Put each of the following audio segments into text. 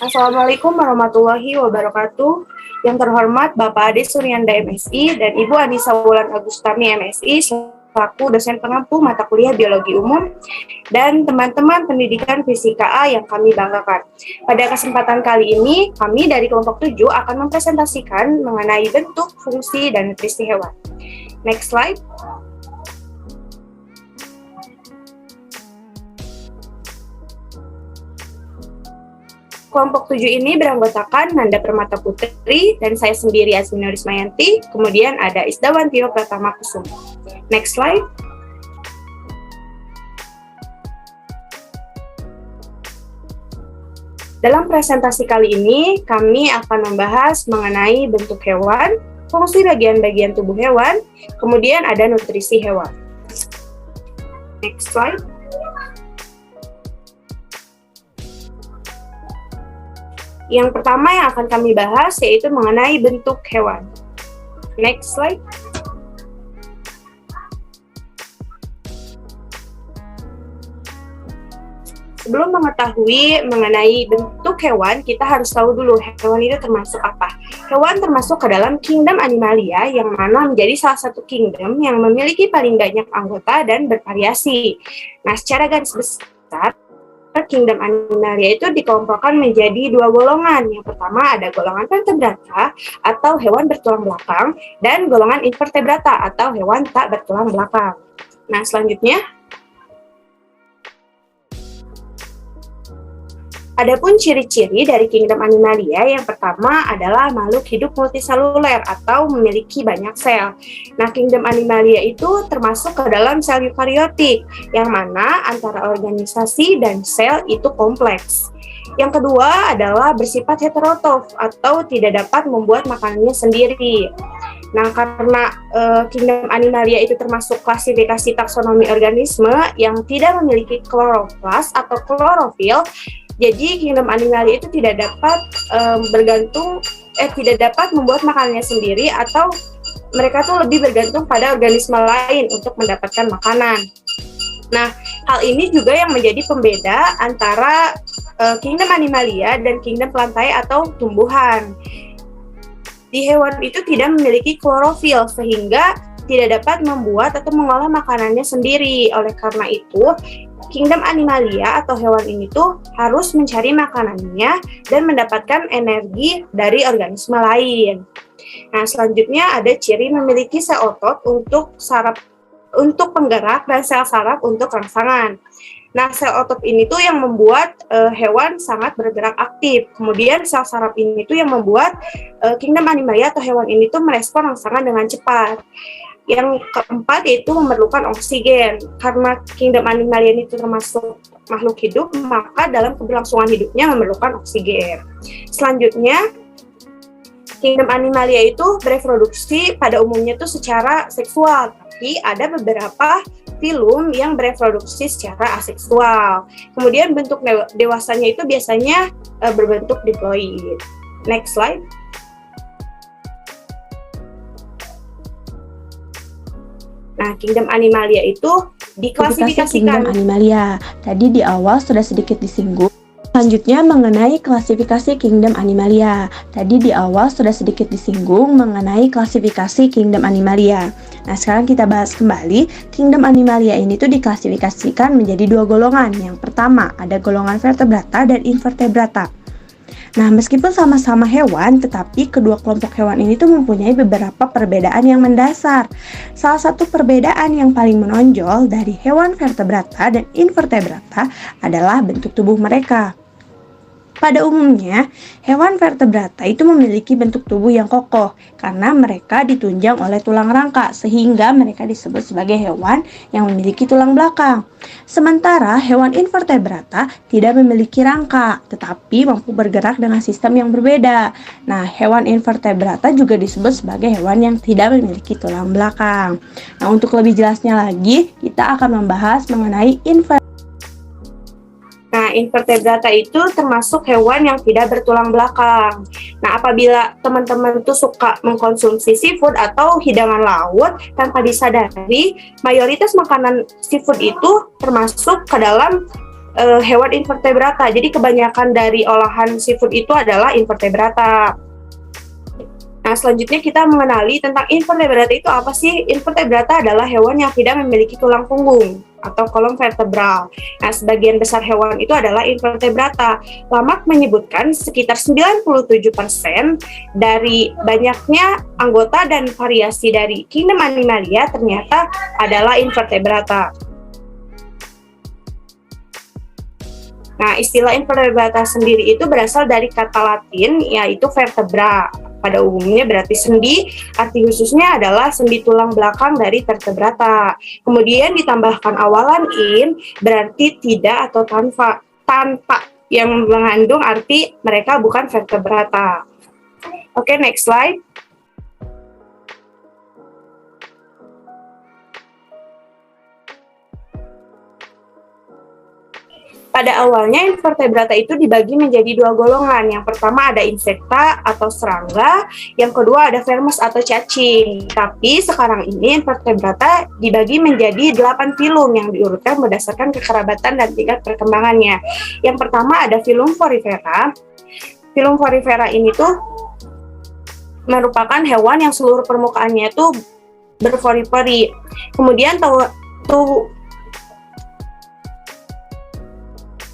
Assalamualaikum warahmatullahi wabarakatuh. Yang terhormat Bapak Ade Suryanda MSI dan Ibu Anissa Wulan Agustami MSI selaku dosen pengampu mata kuliah biologi umum dan teman-teman pendidikan fisika A yang kami banggakan. Pada kesempatan kali ini, kami dari kelompok 7 akan mempresentasikan mengenai bentuk, fungsi, dan nutrisi hewan. Next slide. Kelompok 7 ini beranggotakan Nanda Permata Putri dan saya sendiri Azmi Rismayanti, kemudian ada Isdawantio Pratama Kusuma. Next slide. Dalam presentasi kali ini, kami akan membahas mengenai bentuk hewan, fungsi bagian-bagian tubuh hewan, kemudian ada nutrisi hewan. Next slide. Yang pertama yang akan kami bahas yaitu mengenai bentuk hewan. Next slide. Sebelum mengetahui mengenai bentuk hewan, kita harus tahu dulu hewan itu termasuk apa. Hewan termasuk ke dalam kingdom Animalia yang mana menjadi salah satu kingdom yang memiliki paling banyak anggota dan bervariasi. Nah, secara garis besar, kingdom Animalia itu dikelompokkan menjadi dua golongan. Yang pertama ada golongan vertebrata atau hewan bertulang belakang dan golongan invertebrata atau hewan tak bertulang belakang. Nah, selanjutnya adapun ciri-ciri dari kingdom Animalia, yang pertama adalah makhluk hidup multiseluler atau memiliki banyak sel. Nah, kingdom Animalia itu termasuk ke dalam sel eukariotik, yang mana antara organisasi dan sel itu kompleks. Yang kedua adalah bersifat heterotrof atau tidak dapat membuat makanannya sendiri. Nah, karena kingdom Animalia itu termasuk klasifikasi taksonomi organisme yang tidak memiliki kloroplas atau klorofil, jadi kingdom Animalia itu tidak dapat tidak dapat membuat makanannya sendiri atau mereka tuh lebih bergantung pada organisme lain untuk mendapatkan makanan. Nah, hal ini juga yang menjadi pembeda antara kingdom Animalia dan kingdom Plantae atau tumbuhan. Di hewan itu tidak memiliki klorofil sehingga tidak dapat membuat atau mengolah makanannya sendiri. Oleh karena itu, kingdom Animalia atau hewan ini tuh harus mencari makanannya dan mendapatkan energi dari organisme lain. Nah, selanjutnya ada ciri memiliki sel otot untuk penggerak dan sel saraf untuk rangsangan. Nah, sel otot ini tuh yang membuat hewan sangat bergerak aktif. Kemudian sel saraf ini tuh yang membuat kingdom Animalia atau hewan ini tuh merespon rangsangan dengan cepat. Yang keempat yaitu memerlukan oksigen. Karena kingdom Animalia itu termasuk makhluk hidup, maka dalam keberlangsungan hidupnya memerlukan oksigen. Selanjutnya, kingdom Animalia itu bereproduksi pada umumnya itu secara seksual, tapi ada beberapa filum yang bereproduksi secara aseksual. Kemudian bentuk dewasanya itu biasanya berbentuk diploid. Next slide. Nah, kingdom Animalia itu diklasifikasikan. Kingdom Animalia. Tadi di awal sudah sedikit disinggung. Selanjutnya mengenai klasifikasi kingdom Animalia. Tadi di awal sudah sedikit disinggung mengenai klasifikasi kingdom Animalia. Nah, sekarang kita bahas kembali. Kingdom Animalia ini tuh diklasifikasikan menjadi dua golongan. Yang pertama ada golongan vertebrata dan invertebrata. Nah, meskipun sama-sama hewan, tetapi kedua kelompok hewan ini tuh mempunyai beberapa perbedaan yang mendasar. Salah satu perbedaan yang paling menonjol dari hewan vertebrata dan invertebrata adalah bentuk tubuh mereka. Pada umumnya, hewan vertebrata itu memiliki bentuk tubuh yang kokoh karena mereka ditunjang oleh tulang rangka sehingga mereka disebut sebagai hewan yang memiliki tulang belakang. Sementara hewan invertebrata tidak memiliki rangka tetapi mampu bergerak dengan sistem yang berbeda. Nah, hewan invertebrata juga disebut sebagai hewan yang tidak memiliki tulang belakang. Nah, untuk lebih jelasnya lagi, kita akan membahas mengenai Nah, invertebrata itu termasuk hewan yang tidak bertulang belakang. Nah, apabila teman-teman tuh suka mengkonsumsi seafood atau hidangan laut tanpa disadari, mayoritas makanan seafood itu termasuk ke dalam hewan invertebrata. Jadi kebanyakan dari olahan seafood itu adalah invertebrata. Nah, selanjutnya kita mengenali tentang invertebrata itu apa sih? Invertebrata adalah hewan yang tidak memiliki tulang punggung atau kolom vertebral. Nah, sebagian besar hewan itu adalah invertebrata. Lamarck menyebutkan sekitar 97% dari banyaknya anggota dan variasi dari kingdom Animalia ternyata adalah invertebrata. Nah, istilah invertebrata sendiri itu berasal dari kata Latin, yaitu vertebra. Pada umumnya berarti sendi, arti khususnya adalah sendi tulang belakang dari vertebrata. Kemudian ditambahkan awalan in, berarti tidak atau tanpa yang mengandung arti mereka bukan vertebrata. Oke, next slide. Pada awalnya invertebrata itu dibagi menjadi dua golongan. Yang pertama ada insekta atau serangga, yang kedua ada vermes atau cacing. Tapi sekarang ini invertebrata dibagi menjadi 8 filum yang diurutkan berdasarkan kekerabatan dan tingkat perkembangannya. Yang pertama ada filum Porifera. Filum Porifera ini tuh merupakan hewan yang seluruh permukaannya itu berpori-pori. Kemudian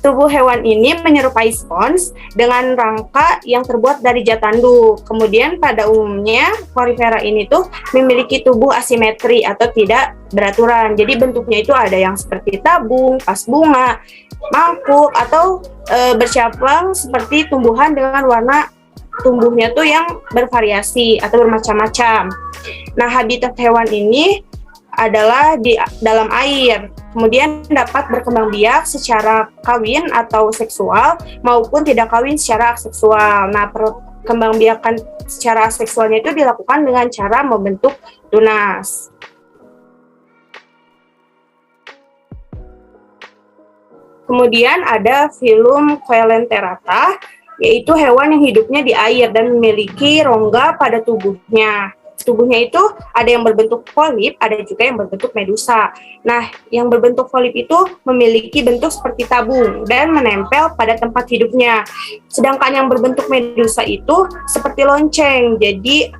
tubuh hewan ini menyerupai spons dengan rangka yang terbuat dari zat tanduk. Kemudian pada umumnya porifera ini tuh memiliki tubuh asimetri atau tidak beraturan. Jadi bentuknya itu ada yang seperti tabung, vas bunga, mangkuk, atau bercabang seperti tumbuhan dengan warna tumbuhnya tuh yang bervariasi atau bermacam-macam. Nah, habitat hewan ini adalah di dalam air. Kemudian dapat berkembang biak secara kawin atau seksual maupun tidak kawin secara aseksual. Nah, perkembangbiakan secara seksualnya itu dilakukan dengan cara membentuk tunas. Kemudian ada filum Coelenterata, yaitu hewan yang hidupnya di air dan memiliki rongga pada tubuhnya. Tubuhnya itu ada yang berbentuk polip, ada juga yang berbentuk medusa. Nah, yang berbentuk polip itu memiliki bentuk seperti tabung dan menempel pada tempat hidupnya. Sedangkan yang berbentuk medusa itu seperti lonceng, jadi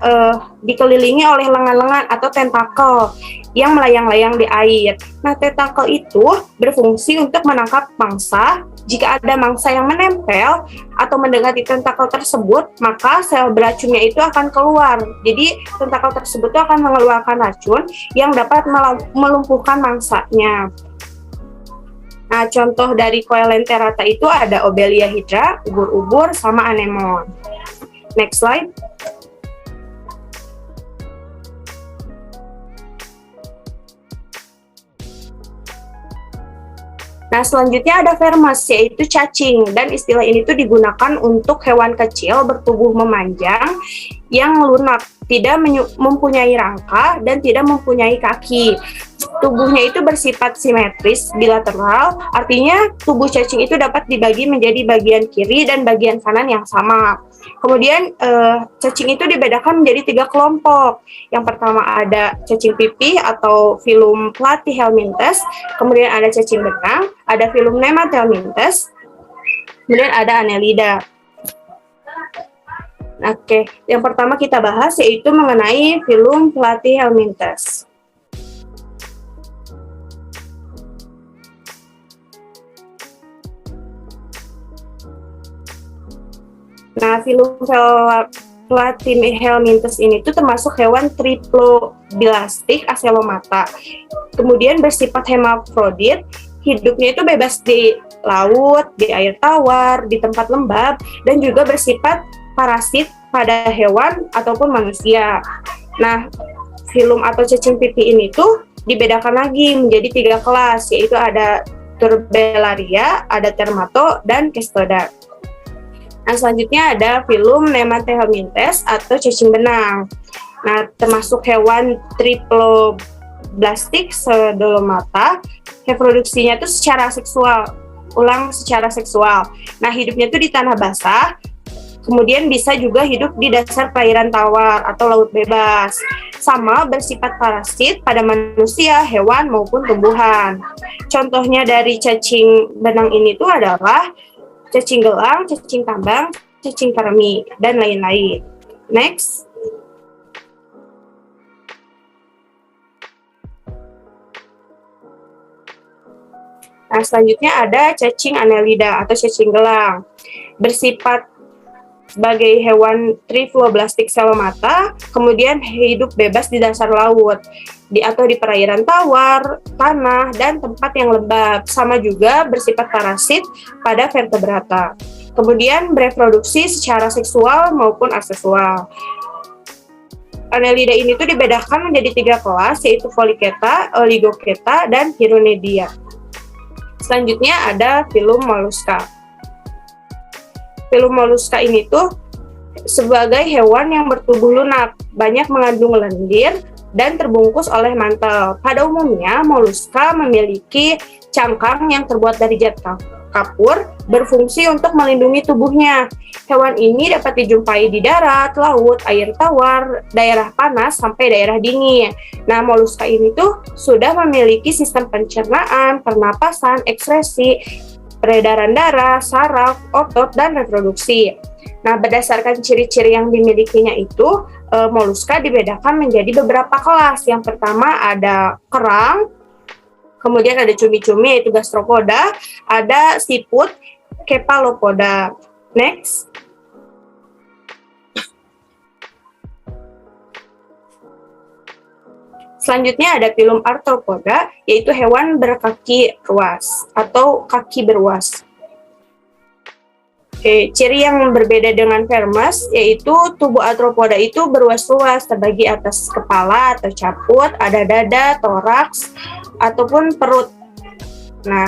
dikelilingi oleh lengan-lengan atau tentakel yang melayang-layang di air. Nah, tentakel itu berfungsi untuk menangkap mangsa. Jika ada mangsa yang menempel atau mendekati tentakel tersebut, maka sel beracunnya itu akan keluar. Jadi, tentakel tersebut itu akan mengeluarkan racun yang dapat melumpuhkan mangsanya. Nah, contoh dari Coelenterata itu ada Obelia hydra, ubur-ubur, sama anemon. Next slide. Nah, selanjutnya ada vermes, yaitu cacing, dan istilah ini tuh digunakan untuk hewan kecil bertubuh memanjang yang lunak, tidak mempunyai rangka dan tidak mempunyai kaki. Tubuhnya itu bersifat simetris bilateral, artinya tubuh cacing itu dapat dibagi menjadi bagian kiri dan bagian kanan yang sama. Kemudian cacing itu dibedakan menjadi 3 kelompok. Yang pertama ada cacing pipih atau filum Platyhelminthes, kemudian ada cacing benang, ada filum Nemathelminthes, kemudian ada Annelida. Oke, yang pertama kita bahas yaitu mengenai filum Platyhelminthes. Nah, filum Platyhelminthes ini tuh termasuk hewan triploblastik acelomata. Kemudian bersifat hermafrodit, hidupnya itu bebas di laut, di air tawar, di tempat lembab, dan juga bersifat parasit pada hewan ataupun manusia. Nah, filum atau cacing pipih ini tuh dibedakan lagi menjadi 3 kelas, yaitu ada Turbellaria, ada Termato, dan Cestoda. Nah, selanjutnya ada filum Nemathelminthes atau cacing benang. Nah, termasuk hewan triploblastik pseudomata, reproduksinya itu secara seksual. Nah, hidupnya itu di tanah basah, kemudian bisa juga hidup di dasar perairan tawar atau laut bebas. Sama bersifat parasit pada manusia, hewan, maupun tumbuhan. Contohnya dari cacing benang ini tuh adalah cacing gelang, cacing tambang, cacing parami, dan lain-lain. Next. Nah, selanjutnya ada cacing annelida atau cacing gelang. Bersifat sebagai hewan trifloblastik selomata, kemudian hidup bebas di dasar laut, atau di perairan tawar, tanah, dan tempat yang lembab. Sama juga bersifat parasit pada vertebrata. Kemudian bereproduksi secara seksual maupun aseksual. Annelida ini tuh dibedakan menjadi 3 kelas, yaitu Polychaeta, Oligochaeta, dan Chironedia. Selanjutnya ada filum molluska. Filum molluska ini tuh sebagai hewan yang bertubuh lunak, banyak mengandung lendir dan terbungkus oleh mantel. Pada umumnya, molluska memiliki cangkang yang terbuat dari zat kapur, berfungsi untuk melindungi tubuhnya. Hewan ini dapat dijumpai di darat, laut, air tawar, daerah panas, sampai daerah dingin. Nah, molluska ini tuh sudah memiliki sistem pencernaan, pernapasan, ekskresi, peredaran darah, saraf, otot, dan reproduksi. Nah, berdasarkan ciri-ciri yang dimilikinya itu, molluska dibedakan menjadi beberapa kelas. Yang pertama ada kerang, kemudian ada cumi-cumi yaitu gastropoda, ada siput, cephalopoda. Next. Selanjutnya ada filum arthropoda, yaitu hewan berkaki ruas atau kaki beruas. Ciri yang berbeda dengan vermes, yaitu tubuh arthropoda itu beruas-ruas, terbagi atas kepala atau caput, ada dada, toraks, ataupun perut. Nah,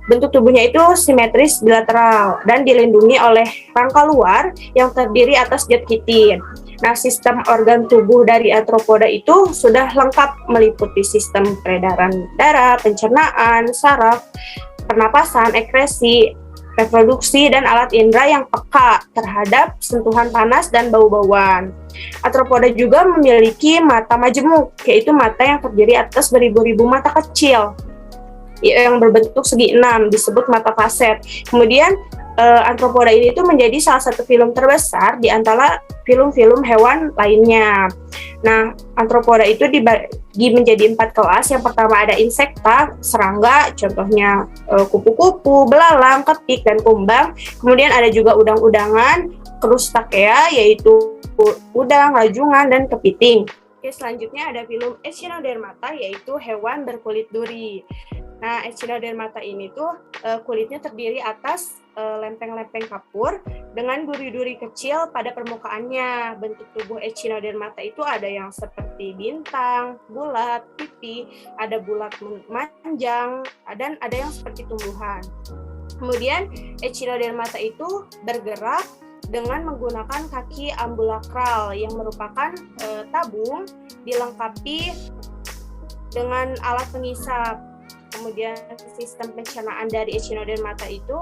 bentuk tubuhnya itu simetris bilateral dan dilindungi oleh rangka luar yang terdiri atas zat kitin. Nah, sistem organ tubuh dari arthropoda itu sudah lengkap meliputi sistem peredaran darah, pencernaan, saraf, pernapasan, ekskresi, reproduksi, dan alat indera yang peka terhadap sentuhan panas dan bau-bauan. Arthropoda juga memiliki mata majemuk, yaitu mata yang terdiri atas beribu-ribu mata kecil yang berbentuk segi 6, disebut mata faset. Kemudian arthropoda ini tuh menjadi salah satu filum terbesar di antara filum-filum hewan lainnya. Nah, arthropoda itu dibagi menjadi 4 kelas. Yang pertama ada insekta, serangga, contohnya kupu-kupu, belalang, ketik, dan kumbang. Kemudian ada juga udang-udangan, crustacea, yaitu udang, rajungan, dan kepiting. Oke, selanjutnya ada filum Echinodermata, yaitu hewan berkulit duri. Nah, Echinodermata ini tuh kulitnya terdiri atas lempeng-lempeng kapur dengan duri-duri kecil pada permukaannya. Bentuk tubuh Echinodermata itu ada yang seperti bintang, bulat, pipi, ada bulat manjang, dan ada yang seperti tumbuhan. Kemudian Echinodermata itu bergerak dengan menggunakan kaki ambulakral yang merupakan tabung dilengkapi dengan alat pengisap. Kemudian sistem pencernaan dari Echinodermata itu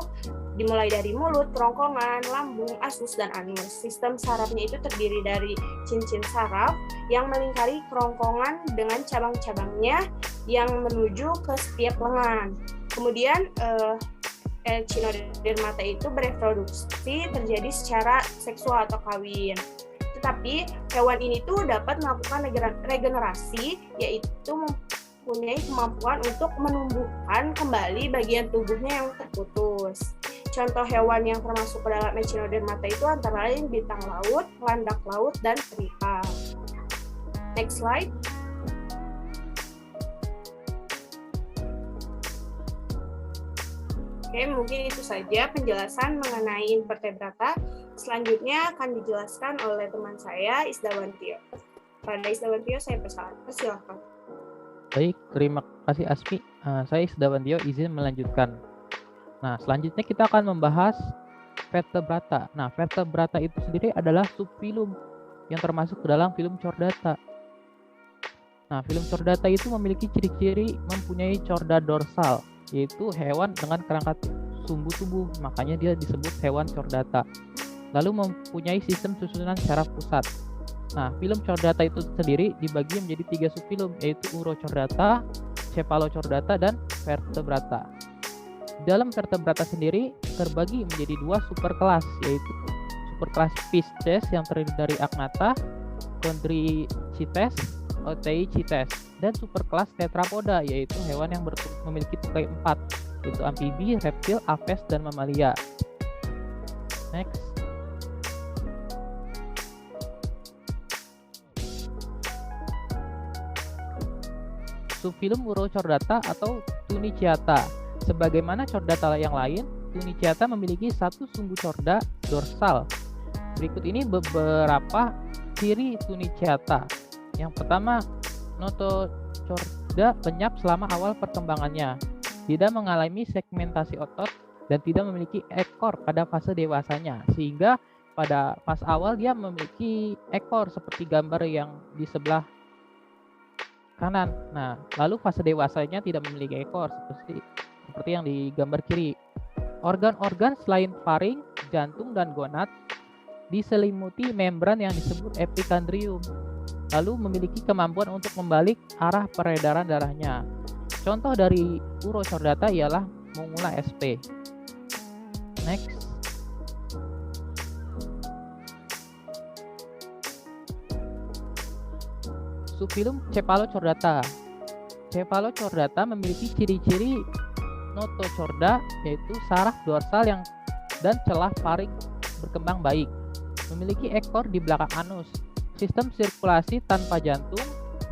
dimulai dari mulut, kerongkongan, lambung, asus, dan anus. Sistem sarafnya itu terdiri dari cincin saraf yang melingkari kerongkongan dengan cabang-cabangnya yang menuju ke setiap lengan. Kemudian Echinodermata itu bereproduksi terjadi secara seksual atau kawin. Tetapi hewan ini tuh dapat melakukan regenerasi, yaitu mempunyai kemampuan untuk menumbuhkan kembali bagian tubuhnya yang terputus. Contoh hewan yang termasuk ke dalam Echinodermata itu antara lain bintang laut, landak laut, dan peripa. Next slide. Oke, mungkin itu saja penjelasan mengenai invertebrata. Selanjutnya akan dijelaskan oleh teman saya, Isdawantio. Pada Isdawantio, saya persilakan. Baik, terima kasih Asmi. Saya Isdawantio izin melanjutkan. Nah, selanjutnya kita akan membahas vertebrata. Nah, vertebrata itu sendiri adalah subfilum yang termasuk ke dalam filum Chordata. Nah, filum Chordata itu memiliki ciri-ciri mempunyai chorda dorsal, yaitu hewan dengan kerangka sumbu tubuh, makanya dia disebut hewan Chordata. Lalu mempunyai sistem susunan syaraf pusat. Nah, filum Chordata itu sendiri dibagi menjadi 3 subfilum, yaitu Urochordata, Cephalochordata dan Vertebrata. Dalam vertebrata sendiri terbagi menjadi dua superkelas, yaitu superkelas Pisces yang terdiri dari Agnatha, Chondrichthyes, Oteichthyes, dan superkelas Tetrapoda, yaitu hewan yang memiliki tungkai 4, yaitu amfibi, reptil, aves, dan mamalia. Next. Subfilum Urochordata atau Tunicata. Sebagaimana chordata yang lain, Tunicata memiliki satu sumbu chorda dorsal. Berikut ini beberapa ciri Tunicata. Yang pertama, notochorda lenyap selama awal perkembangannya, tidak mengalami segmentasi otot, dan tidak memiliki ekor pada fase dewasanya, sehingga pada fase awal dia memiliki ekor seperti gambar yang di sebelah kanan. Nah, lalu fase dewasanya tidak memiliki ekor seperti yang di gambar kiri. Organ-organ selain faring, jantung, dan gonad diselimuti membran yang disebut epikondrium, lalu memiliki kemampuan untuk membalik arah peredaran darahnya. Contoh dari Urochordata ialah Mungula sp. Next. Subfilum Cephalochordata. Cephalochordata memiliki ciri-ciri notochorda, yaitu saraf dorsal dan celah faring berkembang baik, memiliki ekor di belakang anus, sistem sirkulasi tanpa jantung,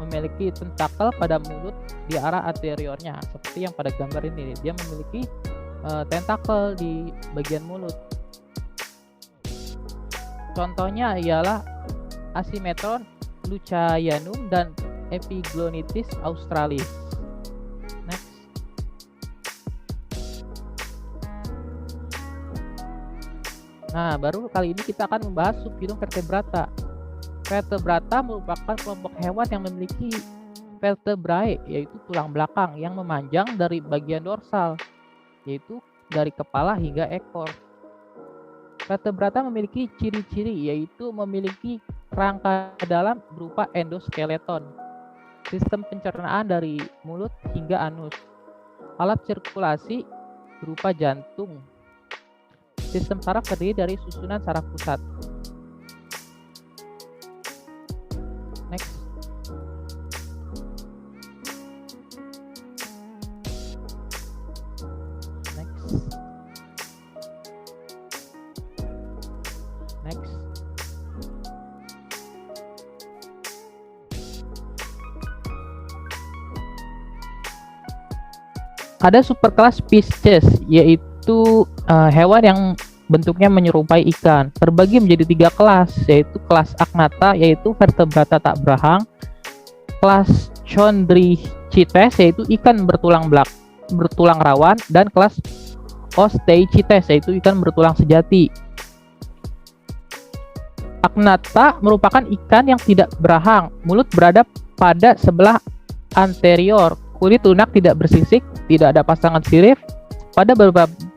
memiliki tentakel pada mulut di arah anteriornya, seperti yang pada gambar ini, dia memiliki tentakel di bagian mulut. Contohnya ialah Asimetron lucayanum dan Epiglottis australis. Next. Nah, baru kali ini kita akan membahas subfilum Vertebrata. Vertebrata merupakan kelompok hewan yang memiliki vertebrae, yaitu tulang belakang yang memanjang dari bagian dorsal, yaitu dari kepala hingga ekor. Vertebrata memiliki ciri-ciri, yaitu memiliki rangka dalam berupa endoskeleton, sistem pencernaan dari mulut hingga anus, alat sirkulasi berupa jantung, sistem saraf terdiri dari susunan saraf pusat. Next. Next. Ada superkelas Pisces, yaitu hewan yang bentuknya menyerupai ikan. Terbagi menjadi 3 kelas, yaitu kelas Agnatha, yaitu vertebrata tak berahang, kelas Chondrichthyes, yaitu ikan bertulang rawan, dan kelas Osteichthyes, yaitu ikan bertulang sejati. Agnatha merupakan ikan yang tidak berahang, mulut berada pada sebelah anterior, kulit lunak tidak bersisik, tidak ada pasangan sirip. Pada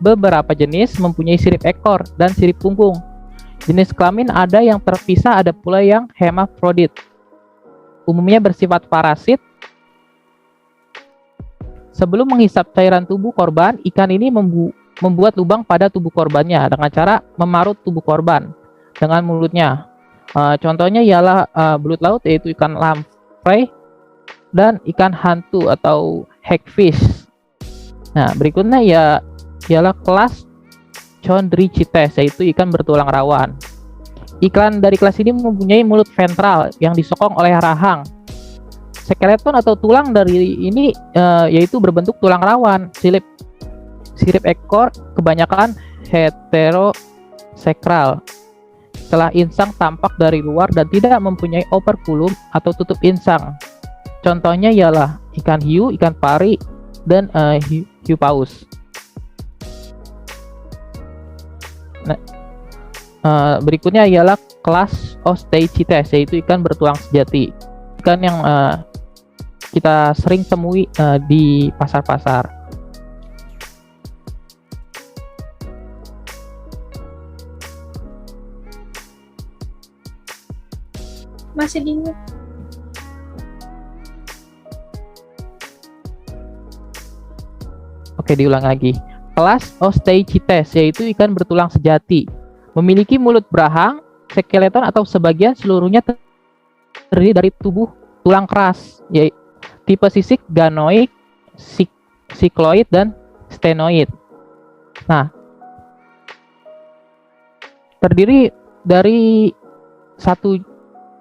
beberapa jenis mempunyai sirip ekor dan sirip punggung. Jenis kelamin ada yang terpisah, ada pula yang hermafrodit. Umumnya bersifat parasit. Sebelum menghisap cairan tubuh korban, ikan ini membuat lubang pada tubuh korbannya dengan cara memarut tubuh korban dengan mulutnya. Contohnya ialah belut laut, yaitu ikan lamprey, dan ikan hantu atau hagfish. Nah, berikutnya ialah kelas Chondrichthyes, yaitu ikan bertulang rawan. Ikan dari kelas ini mempunyai mulut ventral yang disokong oleh rahang. Skeleton atau tulang dari ini yaitu berbentuk tulang rawan. Sirip ekor kebanyakan heterosekral. Celah insang tampak dari luar dan tidak mempunyai operculum atau tutup insang. Contohnya ialah ikan hiu, ikan pari, dan hiu paus. Nah, berikutnya ialah kelas Osteichthyes, yaitu ikan bertulang sejati. Ikan yang kita sering temui di pasar-pasar. Masih bingung. Oke, diulang lagi. Kelas Osteichthyes, yaitu ikan bertulang sejati. Memiliki mulut berahang, skeleton atau sebagian seluruhnya terdiri dari tubuh tulang keras, yaitu tipe sisik, ganoid, sikloid, dan stenoid. Nah, terdiri dari satu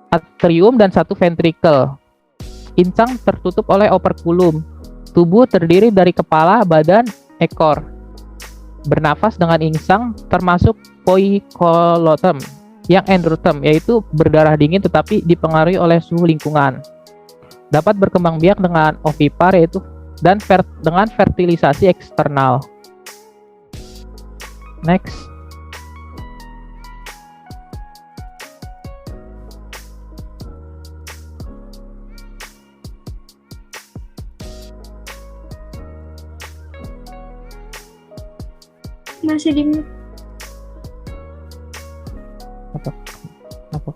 atrium dan satu ventricle. Insang tertutup oleh operculum. Tubuh terdiri dari kepala, badan, ekor. Bernafas dengan insang termasuk poikolotem yang endoterm, yaitu berdarah dingin tetapi dipengaruhi oleh suhu lingkungan. Dapat berkembang biak dengan ovipar, yaitu dengan fertilisasi eksternal. Next. Masih di Apa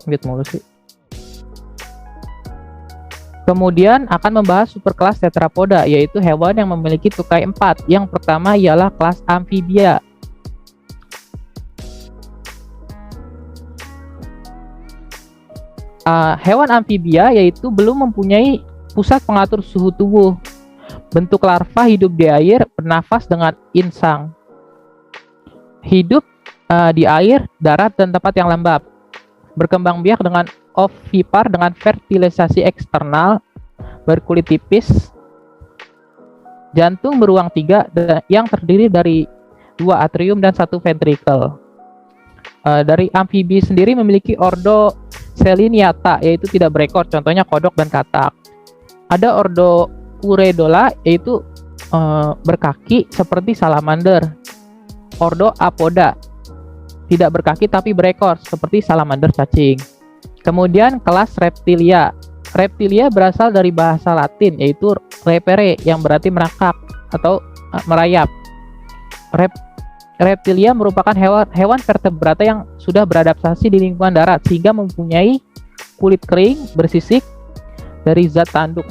mute mulu sih? Kemudian akan membahas superkelas tetrapoda, yaitu hewan yang memiliki tukai 4. Yang pertama ialah kelas amfibia. Hewan amfibia yaitu belum mempunyai pusat pengatur suhu tubuh. Bentuk larva hidup di air, bernafas dengan insang. Hidup di air, darat, dan tempat yang lembab. Berkembang biak dengan ovipar dengan fertilisasi eksternal, berkulit tipis. Jantung beruang 3 yang terdiri dari 2 atrium dan 1 ventricle. Dari amfibi sendiri memiliki ordo Seliniata, yaitu tidak berekor, contohnya kodok dan katak. Ada ordo Uredola, yaitu berkaki seperti salamander. Ordo Apoda, tidak berkaki tapi berekor seperti salamander cacing. Kemudian kelas Reptilia. Reptilia berasal dari bahasa Latin, yaitu repere, yang berarti merangkak atau merayap. Reptilia merupakan hewan vertebrata yang sudah beradaptasi di lingkungan darat sehingga mempunyai kulit kering bersisik dari zat tanduk.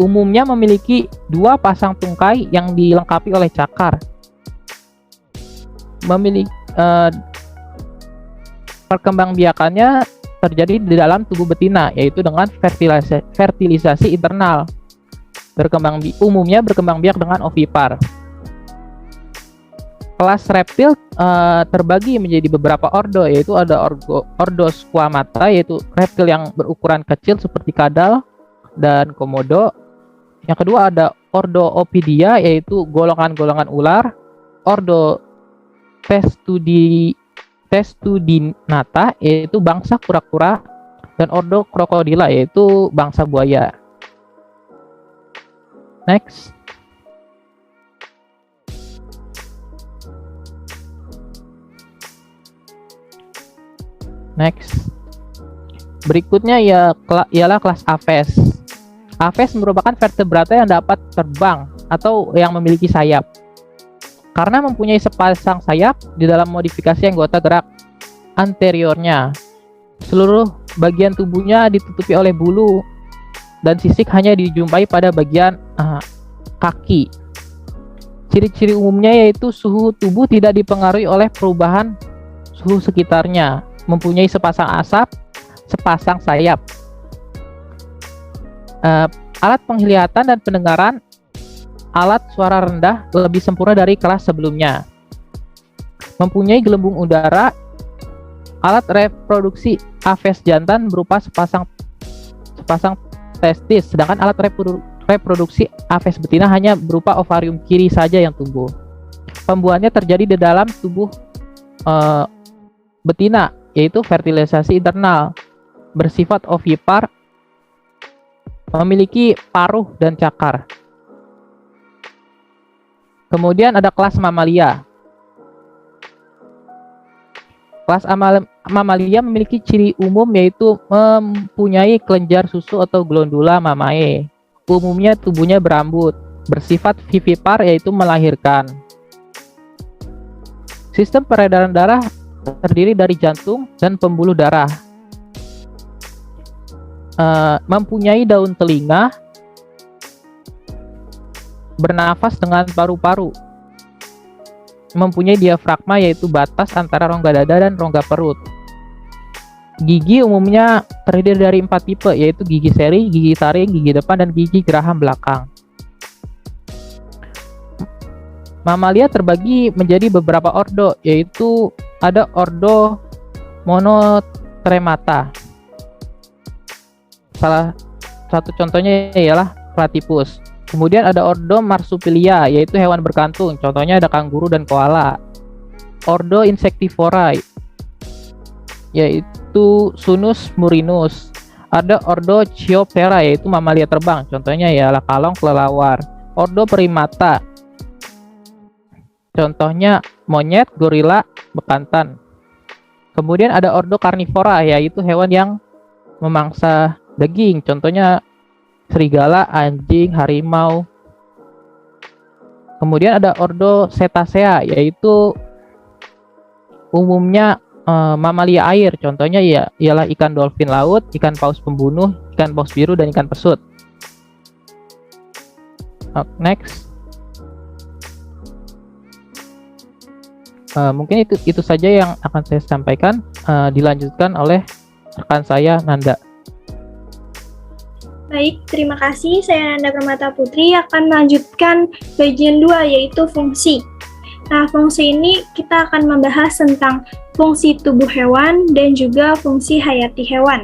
Umumnya memiliki 2 pasang tungkai yang dilengkapi oleh cakar. Perkembangbiakannya terjadi di dalam tubuh betina, yaitu dengan fertilisasi internal. Umumnya berkembang biak dengan ovipar. Kelas reptil terbagi menjadi beberapa ordo, yaitu ada ordo Squamata, yaitu reptil yang berukuran kecil seperti kadal dan komodo. Yang kedua ada ordo Opidia, yaitu golongan-golongan ular. Ordo Testudinata, yaitu bangsa kura-kura. Dan ordo Crocodila, yaitu bangsa buaya. Next. Berikutnya ialah kelas Aves. Aves merupakan vertebrata yang dapat terbang atau yang memiliki sayap. Karena mempunyai sepasang sayap di dalam modifikasi anggota gerak anteriornya. Seluruh bagian tubuhnya ditutupi oleh bulu dan sisik hanya dijumpai pada bagian kaki. Ciri-ciri umumnya yaitu suhu tubuh tidak dipengaruhi oleh perubahan suhu sekitarnya. Mempunyai sepasang asap, sepasang sayap. Alat penglihatan dan pendengaran, alat suara rendah lebih sempurna dari kelas sebelumnya. Mempunyai gelembung udara. Alat reproduksi Aves jantan berupa sepasang testis, sedangkan alat reproduksi Aves betina hanya berupa ovarium kiri saja yang tumbuh. Pembuahannya terjadi di dalam tubuh betina, yaitu fertilisasi internal, bersifat ovipar, memiliki paruh dan cakar. Kemudian ada kelas mamalia. Kelas mamalia memiliki ciri umum yaitu mempunyai kelenjar susu atau glondula mamae. Umumnya tubuhnya berambut, bersifat vivipar yaitu melahirkan. Sistem peredaran darah terdiri dari jantung dan pembuluh darah. Mempunyai daun telinga, bernafas dengan paru-paru. Mempunyai diafragma, yaitu batas antara rongga dada dan rongga perut. Gigi umumnya terdiri dari 4 tipe, yaitu gigi seri, gigi taring, gigi depan, dan gigi geraham belakang. Mamalia terbagi menjadi beberapa ordo, yaitu ada ordo monotremata. Salah satu contohnya ialah platypus. Kemudian ada ordo marsupilia, yaitu hewan berkantung. Contohnya ada kanguru dan koala. Ordo insectivora, yaitu Sunus murinus. Ada ordo Chioptera, yaitu mamalia terbang. Contohnya ialah kalong, kelelawar. Ordo primata, contohnya monyet, gorila, bekantan. Kemudian ada ordo karnivora, yaitu hewan yang memangsa daging. Contohnya serigala, anjing, harimau. Kemudian ada ordo cetacea, yaitu umumnya mamalia air. Contohnya ialah ikan dolphin laut, ikan paus pembunuh, ikan paus biru, dan ikan pesut. Next. Mungkin itu saja yang akan saya sampaikan. Dilanjutkan oleh rekan saya, Nanda. Baik, terima kasih. Saya Nanda Permata Putri akan melanjutkan bagian 2, yaitu fungsi. Nah, fungsi ini kita akan membahas tentang fungsi tubuh hewan dan juga fungsi hayati hewan.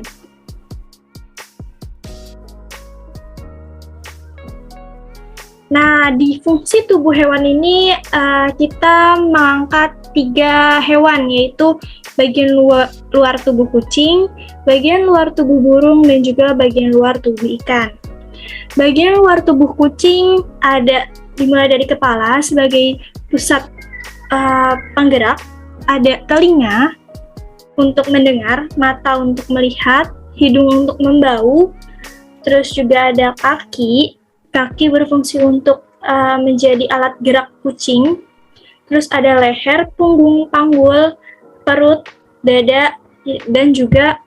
Nah, di fungsi tubuh hewan ini kita mengangkat 3 hewan, yaitu bagian luar tubuh kucing, bagian luar tubuh burung, dan juga bagian luar tubuh ikan. Bagian luar tubuh kucing dimulai dari kepala sebagai pusat penggerak, ada telinga untuk mendengar, mata untuk melihat, hidung untuk membau, terus juga ada kaki berfungsi untuk menjadi alat gerak kucing. Terus ada leher, punggung, panggul, perut, dada, dan juga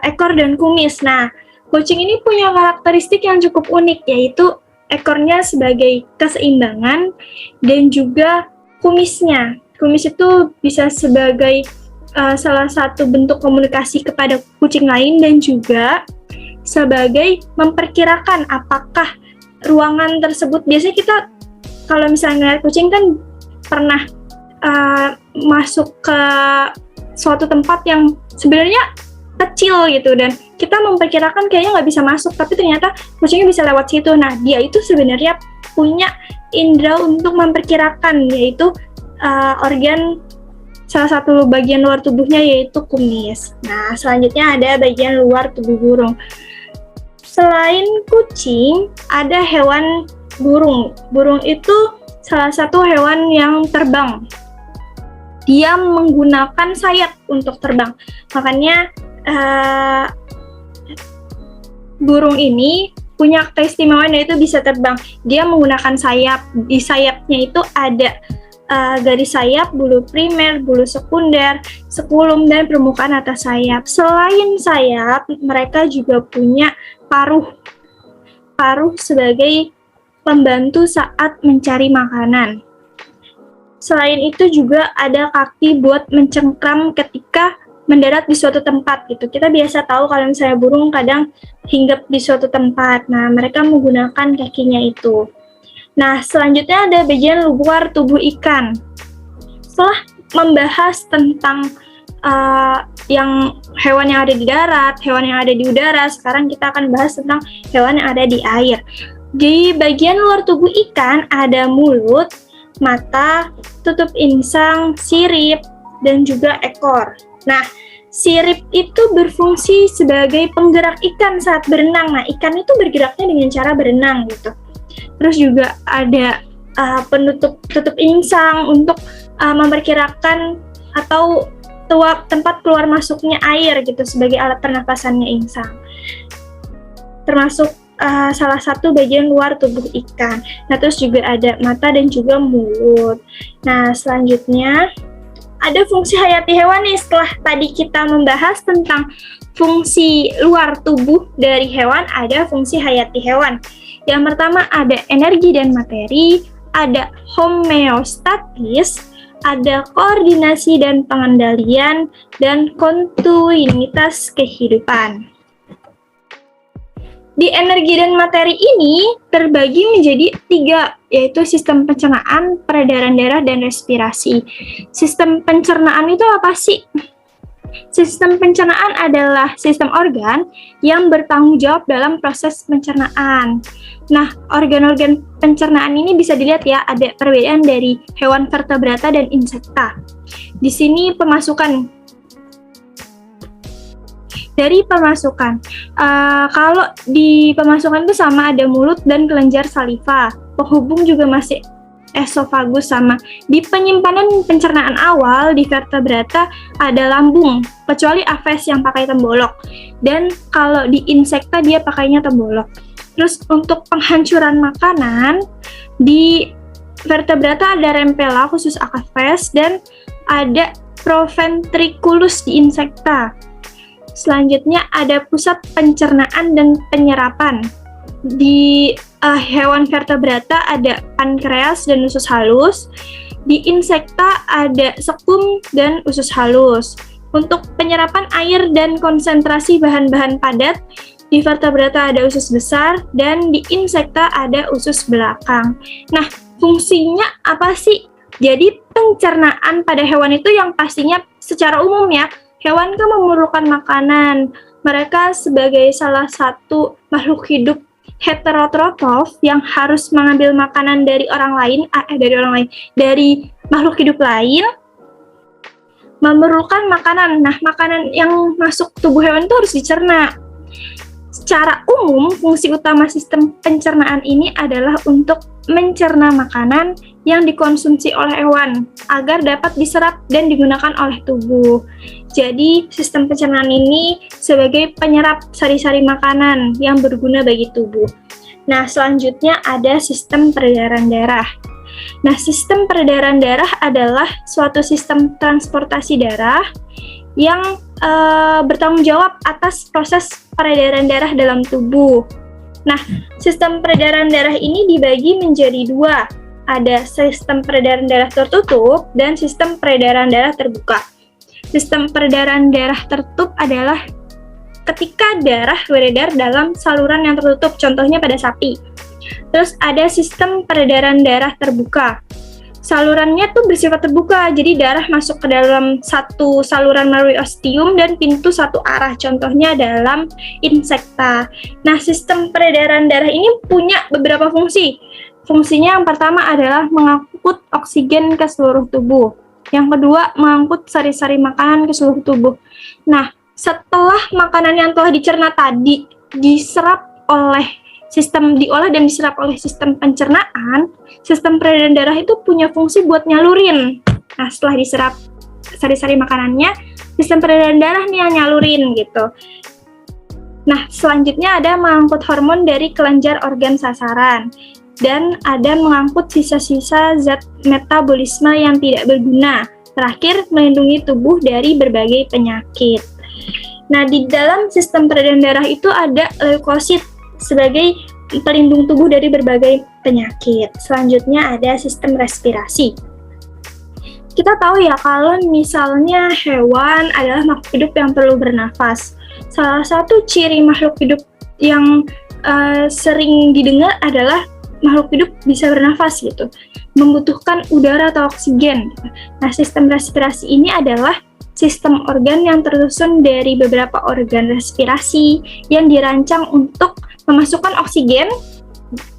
ekor dan kumis. Nah, kucing ini punya karakteristik yang cukup unik, yaitu ekornya sebagai keseimbangan dan juga kumisnya. Kumis itu bisa sebagai salah satu bentuk komunikasi kepada kucing lain dan juga sebagai memperkirakan apakah ruangan tersebut. Biasanya kita kalau misalnya ngeliat kucing kan pernah masuk ke suatu tempat yang sebenarnya kecil gitu, dan kita memperkirakan kayaknya nggak bisa masuk, tapi ternyata kucingnya bisa lewat situ. Nah, dia itu sebenarnya punya indera untuk memperkirakan, yaitu organ salah satu bagian luar tubuhnya, yaitu kumis. Nah, selanjutnya ada bagian luar tubuh burung. Selain kucing, ada hewan burung. Burung itu salah satu hewan yang terbang. Dia menggunakan sayap untuk terbang. Makanya burung ini punya keistimewaan, yaitu bisa terbang. Dia menggunakan sayap. Di sayapnya itu ada garis sayap, bulu primer, bulu sekunder, sekulum, dan permukaan atas sayap. Selain sayap, mereka juga punya paruh sebagai pembantu saat mencari makanan. Selain itu juga ada kaki buat mencengkram ketika mendarat di suatu tempat gitu. Kita biasa tahu kalau misalnya burung kadang hinggap di suatu tempat. Nah, mereka menggunakan kakinya itu. Nah, selanjutnya ada bagian luar tubuh ikan. Setelah membahas tentang yang hewan yang ada di darat, hewan yang ada di udara, sekarang kita akan bahas tentang hewan yang ada di air. Di bagian luar tubuh ikan ada mulut, mata, tutup insang, sirip, dan juga ekor. Nah, sirip itu berfungsi sebagai penggerak ikan saat berenang. Nah, ikan itu bergeraknya dengan cara berenang gitu. Terus juga ada tutup insang untuk memperkirakan atau tempat keluar masuknya air gitu sebagai alat pernapasannya insang. Termasuk salah satu bagian luar tubuh ikan. Nah, terus juga ada mata dan juga mulut. Nah, selanjutnya ada fungsi hayati hewan nih. Setelah tadi kita membahas tentang fungsi luar tubuh dari hewan, ada fungsi hayati hewan. Yang pertama ada energi dan materi, ada homeostatis, ada koordinasi dan pengendalian, dan kontinuitas kehidupan. Di energi dan materi ini terbagi menjadi 3, yaitu sistem pencernaan, peredaran darah, dan respirasi. Sistem pencernaan itu apa sih? Sistem pencernaan adalah sistem organ yang bertanggung jawab dalam proses pencernaan. Nah, organ-organ pencernaan ini bisa dilihat ya, ada perbedaan dari hewan vertebrata dan insekta. Di sini pemasukan. Dari pemasukan, kalau di pemasukan itu sama ada mulut dan kelenjar saliva, penghubung juga masih esofagus sama. Di penyimpanan pencernaan awal di vertebrata ada lambung, kecuali aves yang pakai tembolok. Dan kalau di insekta dia pakainya tembolok. Terus untuk penghancuran makanan di vertebrata ada rempela khusus aves dan ada proventriculus di insekta. Selanjutnya ada pusat pencernaan dan penyerapan. Di hewan vertebrata ada pankreas dan usus halus. Di insekta ada sekum dan usus halus. Untuk penyerapan air dan konsentrasi bahan-bahan padat, di vertebrata ada usus besar dan di insekta ada usus belakang. Nah, fungsinya apa sih? Jadi pencernaan pada hewan itu yang pastinya secara umum ya, hewan kan memerlukan makanan. Mereka sebagai salah satu makhluk hidup heterotrof yang harus mengambil makanan dari makhluk hidup lain, memerlukan makanan. Nah, makanan yang masuk tubuh hewan itu harus dicerna. Secara umum, fungsi utama sistem pencernaan ini adalah untuk mencerna makanan yang dikonsumsi oleh hewan agar dapat diserap dan digunakan oleh tubuh. Jadi, sistem pencernaan ini sebagai penyerap sari-sari makanan yang berguna bagi tubuh. Nah, selanjutnya ada sistem peredaran darah. Nah, sistem peredaran darah adalah suatu sistem transportasi darah yang bertanggung jawab atas proses peredaran darah dalam tubuh. Nah, sistem peredaran darah ini dibagi menjadi 2. Ada sistem peredaran darah tertutup dan sistem peredaran darah terbuka. Sistem peredaran darah tertutup adalah ketika darah beredar dalam saluran yang tertutup, contohnya pada sapi. Terus ada sistem peredaran darah terbuka. Salurannya tuh bersifat terbuka, jadi darah masuk ke dalam satu saluran melalui ostium dan pintu satu arah, contohnya dalam insekta. Nah, sistem peredaran darah ini punya beberapa fungsi. Fungsinya yang pertama adalah mengangkut oksigen ke seluruh tubuh. Yang kedua, mengangkut sari-sari makanan ke seluruh tubuh. Nah, setelah makanan yang telah dicerna tadi diserap oleh diolah dan diserap oleh sistem pencernaan, sistem peredaran darah itu punya fungsi buat nyalurin. Nah, setelah diserap sari-sari makanannya, sistem peredaran darah nih yang nyalurin gitu. Nah, selanjutnya ada mengangkut hormon dari kelenjar organ sasaran dan ada mengangkut sisa-sisa zat metabolisme yang tidak berguna. Terakhir, melindungi tubuh dari berbagai penyakit. Nah, di dalam sistem peredaran darah itu ada leukosit sebagai pelindung tubuh dari berbagai penyakit. Selanjutnya ada sistem respirasi. Kita tahu ya kalau misalnya hewan adalah makhluk hidup yang perlu bernafas. Salah satu ciri makhluk hidup yang sering didengar adalah makhluk hidup bisa bernafas gitu, membutuhkan udara atau oksigen. Nah, sistem respirasi ini adalah sistem organ yang tersusun dari beberapa organ respirasi yang dirancang untuk memasukkan oksigen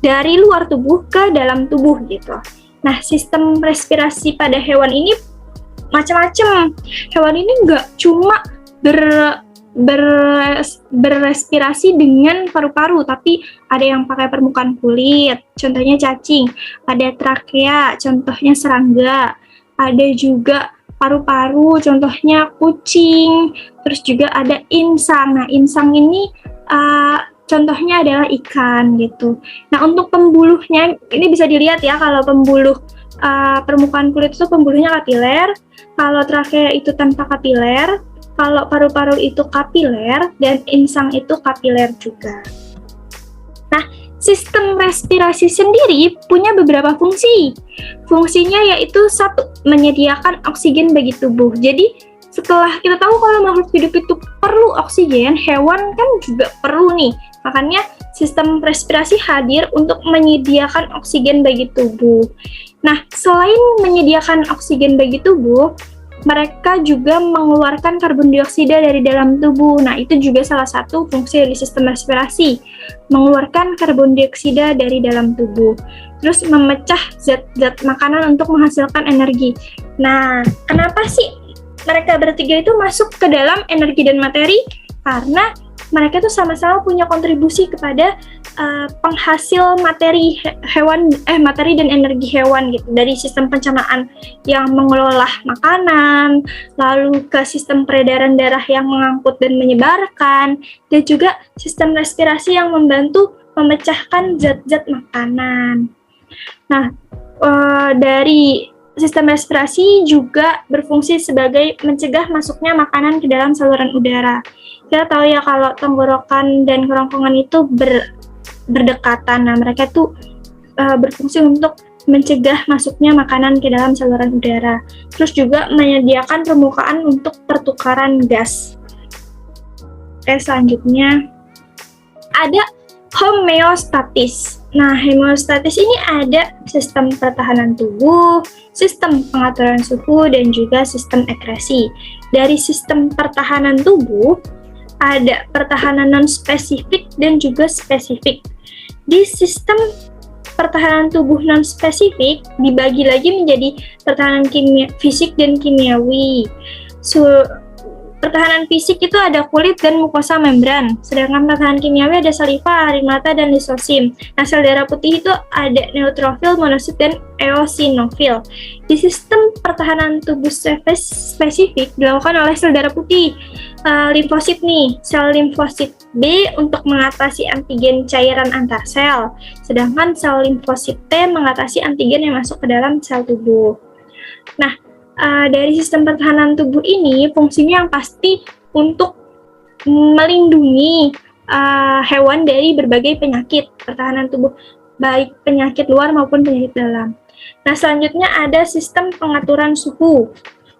dari luar tubuh ke dalam tubuh gitu. Nah, sistem respirasi pada hewan ini macam-macam. Hewan ini nggak cuma berrespirasi dengan paru-paru, tapi ada yang pakai permukaan kulit, contohnya cacing. Ada trakea, contohnya serangga. Ada juga paru-paru, contohnya kucing. Terus juga ada insang. Nah, insang ini contohnya adalah ikan gitu. Nah, untuk pembuluhnya ini bisa dilihat ya, kalau pembuluh permukaan kulit itu pembuluhnya kapiler, kalau trakea itu tanpa kapiler, kalau paru-paru itu kapiler, dan insang itu kapiler juga. Nah, sistem respirasi sendiri punya beberapa fungsi. Fungsinya yaitu satu, menyediakan oksigen bagi tubuh. Jadi setelah kita tahu kalau makhluk hidup itu perlu oksigen, hewan kan juga perlu nih. Makanya sistem respirasi hadir untuk menyediakan oksigen bagi tubuh. Nah, selain menyediakan oksigen bagi tubuh, mereka juga mengeluarkan karbon dioksida dari dalam tubuh. Nah, itu juga salah satu fungsi dari sistem respirasi, mengeluarkan karbon dioksida dari dalam tubuh. Terus memecah zat-zat makanan untuk menghasilkan energi. Nah, kenapa sih mereka bertiga itu masuk ke dalam energi dan materi? Karena mereka tuh sama-sama punya kontribusi kepada penghasil materi materi dan energi hewan gitu, dari sistem pencernaan yang mengelola makanan, lalu ke sistem peredaran darah yang mengangkut dan menyebarkan, dan juga sistem respirasi yang membantu memecahkan zat-zat makanan. Nah, dari sistem respirasi juga berfungsi sebagai mencegah masuknya makanan ke dalam saluran udara. Kita tahu ya kalau tenggorokan dan kerongkongan itu berdekatan. Nah, mereka tuh berfungsi untuk mencegah masuknya makanan ke dalam saluran udara. Terus juga menyediakan permukaan untuk pertukaran gas. Oke, selanjutnya ada homeostatis. Nah, homeostatis ini ada sistem pertahanan tubuh, sistem pengaturan suhu, dan juga sistem ekresi. Dari sistem pertahanan tubuh, ada pertahanan non-spesifik dan juga spesifik. Di sistem pertahanan tubuh non-spesifik dibagi lagi menjadi pertahanan fisik dan kimiawi. Pertahanan fisik itu ada kulit dan mukosa membran, sedangkan pertahanan kimiawi ada saliva, arimata, dan lisosim. Nah, sel darah putih itu ada neutrofil, monosit, dan eosinofil. Di sistem pertahanan tubuh spesifik dilakukan oleh sel darah putih, limfosit nih, sel limfosit B untuk mengatasi antigen cairan antar sel, sedangkan sel limfosit T mengatasi antigen yang masuk ke dalam sel tubuh. Nah, dari sistem pertahanan tubuh ini fungsinya yang pasti untuk melindungi hewan dari berbagai penyakit pertahanan tubuh, baik penyakit luar maupun penyakit dalam. Nah, selanjutnya ada sistem pengaturan suhu.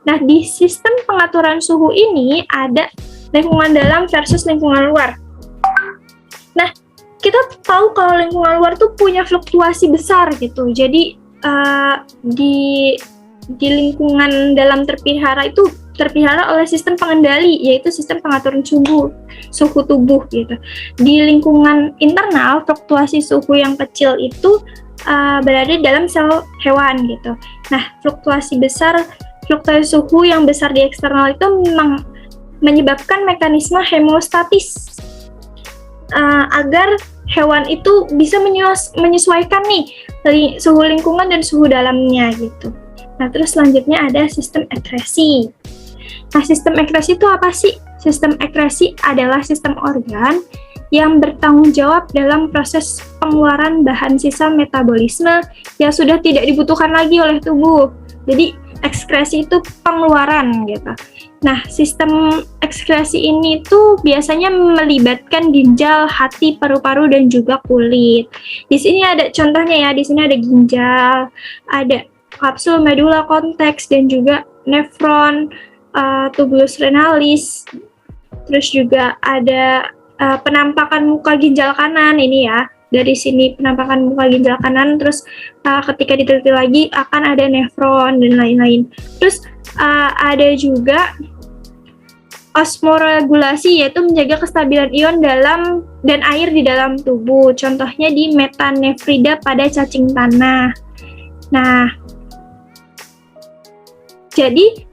Nah, di sistem pengaturan suhu ini ada lingkungan dalam versus lingkungan luar. Nah, kita tahu kalau lingkungan luar tuh punya fluktuasi besar gitu. Jadi di lingkungan dalam terpelihara oleh sistem pengendali, yaitu sistem pengaturan suhu tubuh gitu. Di lingkungan internal, fluktuasi suhu yang kecil itu berada dalam sel hewan gitu. Nah, fluktuasi suhu yang besar di eksternal itu memang menyebabkan mekanisme hemostatis agar hewan itu bisa menyesuaikan nih suhu lingkungan dan suhu dalamnya gitu. Nah, terus selanjutnya ada sistem ekresi. Nah, sistem ekresi itu apa sih? Sistem ekresi adalah sistem organ yang bertanggung jawab dalam proses pengeluaran bahan sisa metabolisme yang sudah tidak dibutuhkan lagi oleh tubuh. Jadi, ekskresi itu pengeluaran gitu. Nah, sistem ekskresi ini tuh biasanya melibatkan ginjal, hati, paru-paru, dan juga kulit. Di sini ada contohnya ya, di sini ada ginjal, ada kapsul medula konteks, dan juga nefron, tubulus renalis. Terus juga ada penampakan muka ginjal kanan ini ya. Dari sini penampakan muka ginjal kanan, terus ketika diteliti lagi akan ada nefron dan lain-lain. Terus ada juga osmoregulasi, yaitu menjaga kestabilan ion dalam dan air di dalam tubuh. Contohnya di metanefrida pada cacing tanah. Nah, jadi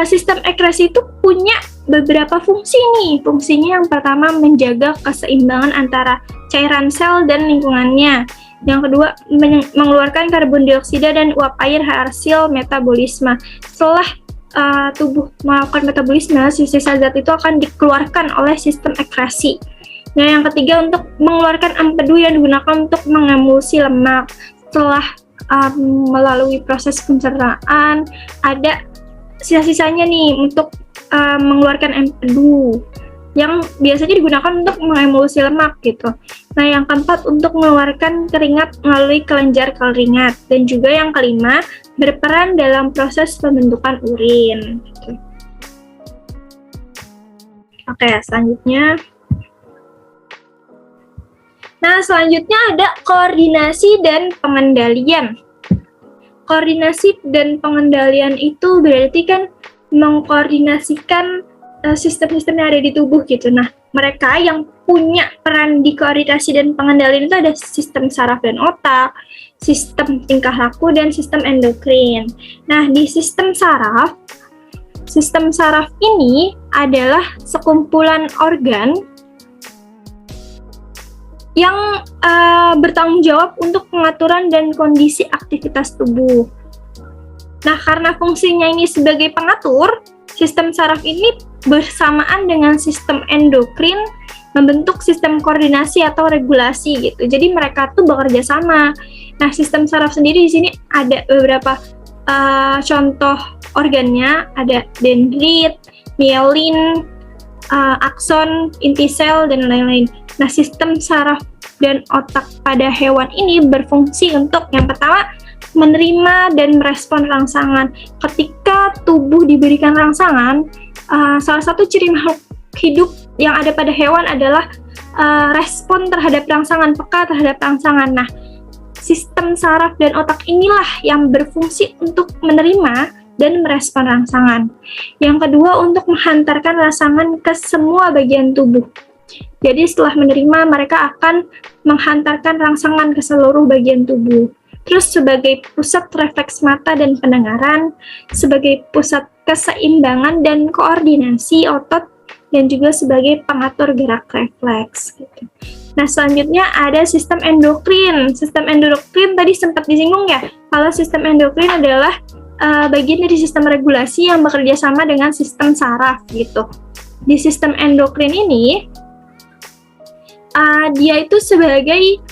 sistem ekresi itu punya beberapa fungsi nih. Fungsinya yang pertama menjaga keseimbangan antara cairan sel dan lingkungannya. Yang kedua, mengeluarkan karbon dioksida dan uap air hasil metabolisme. Setelah tubuh melakukan metabolisme, sisa zat itu akan dikeluarkan oleh sistem ekresi. Nah, yang ketiga, untuk mengeluarkan empedu yang digunakan untuk mengemulsi lemak. Setelah melalui proses pencernaan, ada sisa-sisanya nih untuk mengeluarkan empedu. yang biasanya digunakan untuk mengemulsi lemak gitu. Nah, yang keempat untuk mengeluarkan keringat melalui kelenjar keringat, dan juga yang kelima berperan dalam proses pembentukan urin. Gitu. Oke, selanjutnya. Nah, selanjutnya ada koordinasi dan pengendalian. Koordinasi dan pengendalian itu berarti kan mengkoordinasikan sistem-sistem yang ada di tubuh gitu. Nah, mereka yang punya peran di koordinasi dan pengendalian itu ada sistem saraf dan otak, sistem tingkah laku, dan sistem endokrin. Nah, di sistem saraf ini adalah sekumpulan organ yang bertanggung jawab untuk pengaturan dan kondisi aktivitas tubuh. Nah, karena fungsinya ini sebagai pengatur, sistem saraf ini bersamaan dengan sistem endokrin membentuk sistem koordinasi atau regulasi gitu. Jadi mereka tuh bekerja sama. Nah, sistem saraf sendiri di sini ada beberapa contoh organnya, ada dendrit, mielin, akson, inti sel, dan lain-lain. Nah, sistem saraf dan otak pada hewan ini berfungsi untuk yang pertama menerima dan merespon rangsangan. Ketika tubuh diberikan rangsangan, salah satu ciri makhluk hidup yang ada pada hewan adalah respon terhadap rangsangan, peka terhadap rangsangan. Nah, sistem saraf dan otak inilah yang berfungsi untuk menerima dan merespon rangsangan. Yang kedua, untuk menghantarkan rangsangan ke semua bagian tubuh. Jadi setelah menerima, mereka akan menghantarkan rangsangan ke seluruh bagian tubuh. Terus sebagai pusat refleks mata dan pendengaran, sebagai pusat keseimbangan dan koordinasi otot, dan juga sebagai pengatur gerak refleks. Gitu. Nah, selanjutnya ada sistem endokrin. Sistem endokrin tadi sempat disinggung ya, kalau sistem endokrin adalah bagian dari sistem regulasi yang bekerja sama dengan sistem saraf gitu. Di sistem endokrin ini, dia itu sebagai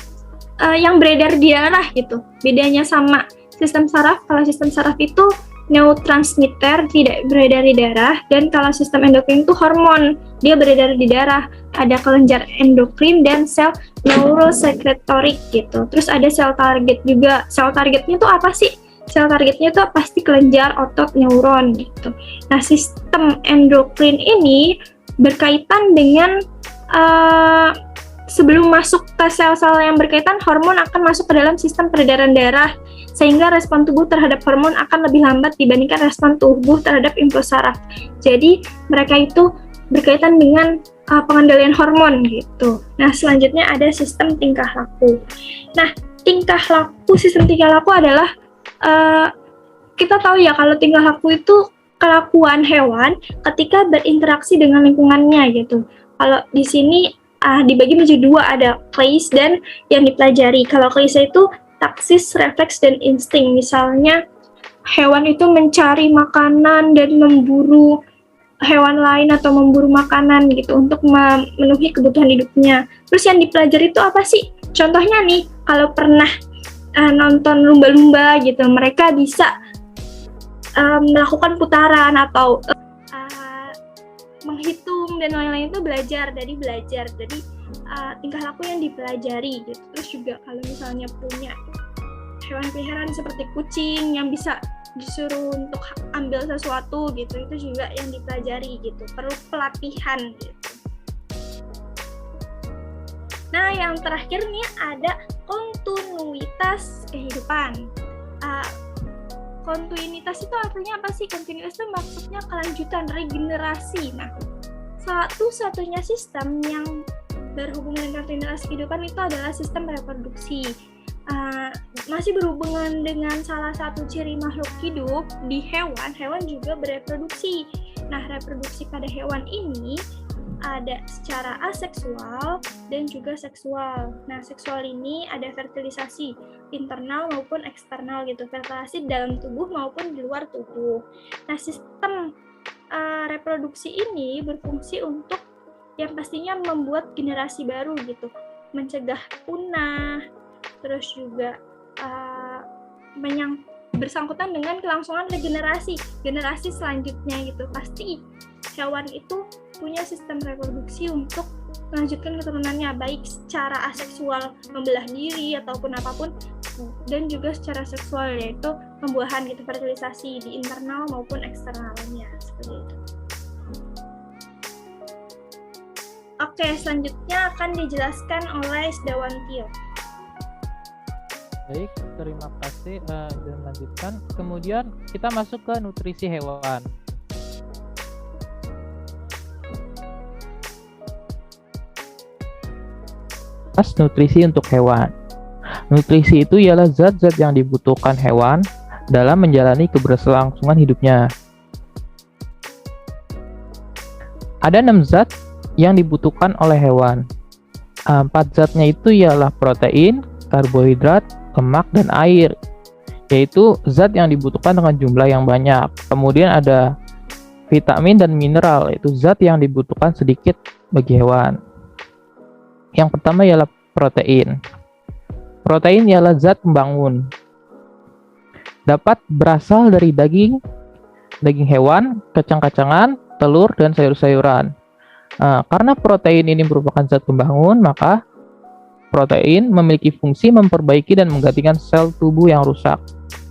yang beredar di darah gitu. Bedanya sama sistem saraf, kalau sistem saraf itu neurotransmitter tidak beredar di darah, dan kalau sistem endokrin itu hormon, dia beredar di darah. Ada kelenjar endokrin dan sel neurosekretorik gitu. Terus ada sel target juga. Sel targetnya itu apa sih? Sel targetnya itu pasti kelenjar otot neuron gitu. Nah, sistem endokrin ini berkaitan dengan sebelum masuk ke sel-sel yang berkaitan, hormon akan masuk ke dalam sistem peredaran darah, sehingga respon tubuh terhadap hormon akan lebih lambat dibandingkan respon tubuh terhadap impuls saraf. Jadi mereka itu berkaitan dengan pengendalian hormon gitu. Nah, selanjutnya ada sistem tingkah laku. Nah, sistem tingkah laku adalah kita tahu ya kalau tingkah laku itu kelakuan hewan ketika berinteraksi dengan lingkungannya gitu. Kalau di sini dibagi menjadi dua, ada class dan yang dipelajari. Kalau class itu taksis, refleks, dan insting. Misalnya hewan itu mencari makanan dan memburu hewan lain atau memburu makanan gitu untuk memenuhi kebutuhan hidupnya. Terus yang dipelajari itu apa sih? Contohnya nih, kalau pernah nonton lumba-lumba gitu, mereka bisa melakukan putaran atau menghitung dan lain-lain itu belajar. Jadi tingkah laku yang dipelajari gitu. Terus juga kalau misalnya punya hewan peliharaan seperti kucing yang bisa disuruh untuk ambil sesuatu gitu, itu juga yang dipelajari gitu, perlu pelatihan gitu. Nah, yang terakhir nih ada kontinuitas kehidupan. Kontinuitas itu artinya apa sih? Kontinuitas itu maksudnya kelanjutan, regenerasi. Nah, satu-satunya sistem yang berhubungan dengan kontinuitas kehidupan itu adalah sistem reproduksi. Masih berhubungan dengan salah satu ciri makhluk hidup di hewan juga bereproduksi. Nah, reproduksi pada hewan ini ada secara aseksual dan juga seksual. Nah, seksual ini ada fertilisasi internal maupun eksternal gitu, fertilisasi dalam tubuh maupun di luar tubuh. Nah, sistem reproduksi ini berfungsi untuk yang pastinya membuat generasi baru gitu, mencegah punah, terus juga bersangkutan dengan kelangsungan regenerasi generasi selanjutnya gitu. Pasti hewan itu punya sistem reproduksi untuk melanjutkan keturunannya, baik secara aseksual membelah diri ataupun apapun, dan juga secara seksual yaitu pembuahan gitu, fertilisasi di internal maupun eksternalnya seperti itu. Oke, selanjutnya akan dijelaskan oleh Sdawantio. Baik, terima kasih. Dan lanjutkan. Kemudian kita masuk ke nutrisi hewan. Nutrisi untuk hewan. Nutrisi itu ialah zat-zat yang dibutuhkan hewan dalam menjalani keberlangsungan hidupnya. Ada 6 zat yang dibutuhkan oleh hewan. 4 zatnya itu ialah protein, karbohidrat, lemak, dan air, yaitu zat yang dibutuhkan dengan jumlah yang banyak. Kemudian ada vitamin dan mineral, yaitu zat yang dibutuhkan sedikit bagi hewan. Yang pertama ialah protein. Protein ialah zat pembangun. Dapat berasal dari daging hewan, kacang-kacangan, telur, dan sayur-sayuran. Karena protein ini merupakan zat pembangun, maka protein memiliki fungsi memperbaiki dan menggantikan sel tubuh yang rusak,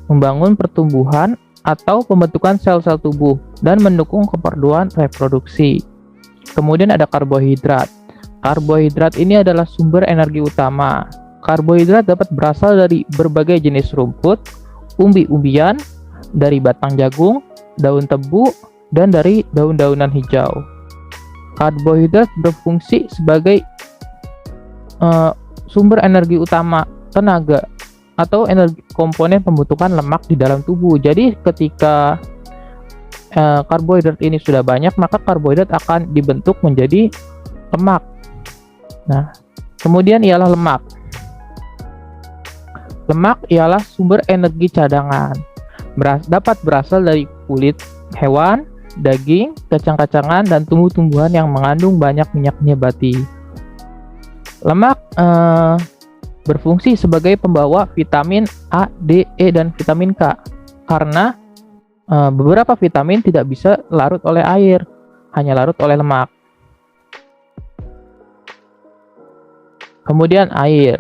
membangun pertumbuhan atau pembentukan sel-sel tubuh, dan mendukung keperluan reproduksi. Kemudian ada karbohidrat. Karbohidrat ini adalah sumber energi utama. Karbohidrat dapat berasal dari berbagai jenis rumput, umbi-umbian, dari batang jagung, daun tebu, dan dari daun-daunan hijau. Karbohidrat berfungsi sebagai sumber energi utama, tenaga, atau energi komponen pembentukan lemak di dalam tubuh. Jadi ketika karbohidrat ini sudah banyak, maka karbohidrat akan dibentuk menjadi lemak. Nah, kemudian ialah lemak. Lemak ialah sumber energi cadangan. Dapat berasal dari kulit hewan, daging, kacang-kacangan, dan tumbuh-tumbuhan yang mengandung banyak minyak nabati. Lemak berfungsi sebagai pembawa vitamin A, D, E, dan vitamin K. Karena beberapa vitamin tidak bisa larut oleh air, hanya larut oleh lemak. Kemudian air.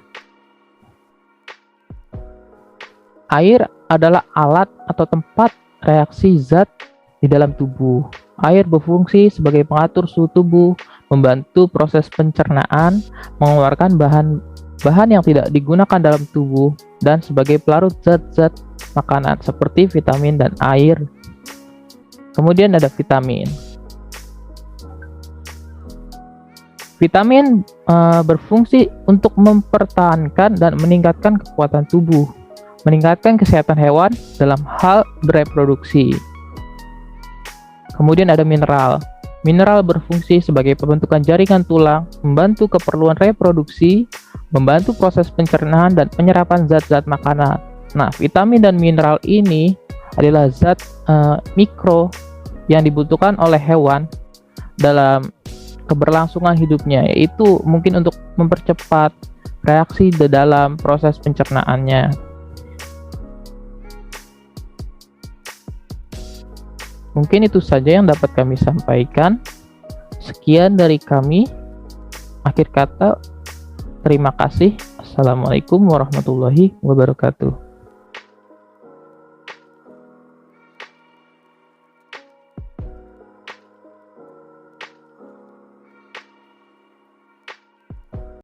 Air adalah alat atau tempat reaksi zat di dalam tubuh. Air berfungsi sebagai pengatur suhu tubuh, membantu proses pencernaan, mengeluarkan bahan yang tidak digunakan dalam tubuh, dan sebagai pelarut zat-zat makanan seperti vitamin dan air. Kemudian ada vitamin. Vitamin berfungsi untuk mempertahankan dan meningkatkan kekuatan tubuh, meningkatkan kesehatan hewan dalam hal bereproduksi. Kemudian ada mineral. Mineral berfungsi sebagai pembentukan jaringan tulang, membantu keperluan reproduksi, membantu proses pencernaan dan penyerapan zat-zat makanan. Nah, vitamin dan mineral ini adalah zat mikro yang dibutuhkan oleh hewan dalam keberlangsungan hidupnya, yaitu mungkin untuk mempercepat reaksi di dalam proses pencernaannya. Mungkin itu saja yang dapat kami sampaikan. Sekian dari kami. Akhir kata, terima kasih. Assalamualaikum warahmatullahi wabarakatuh.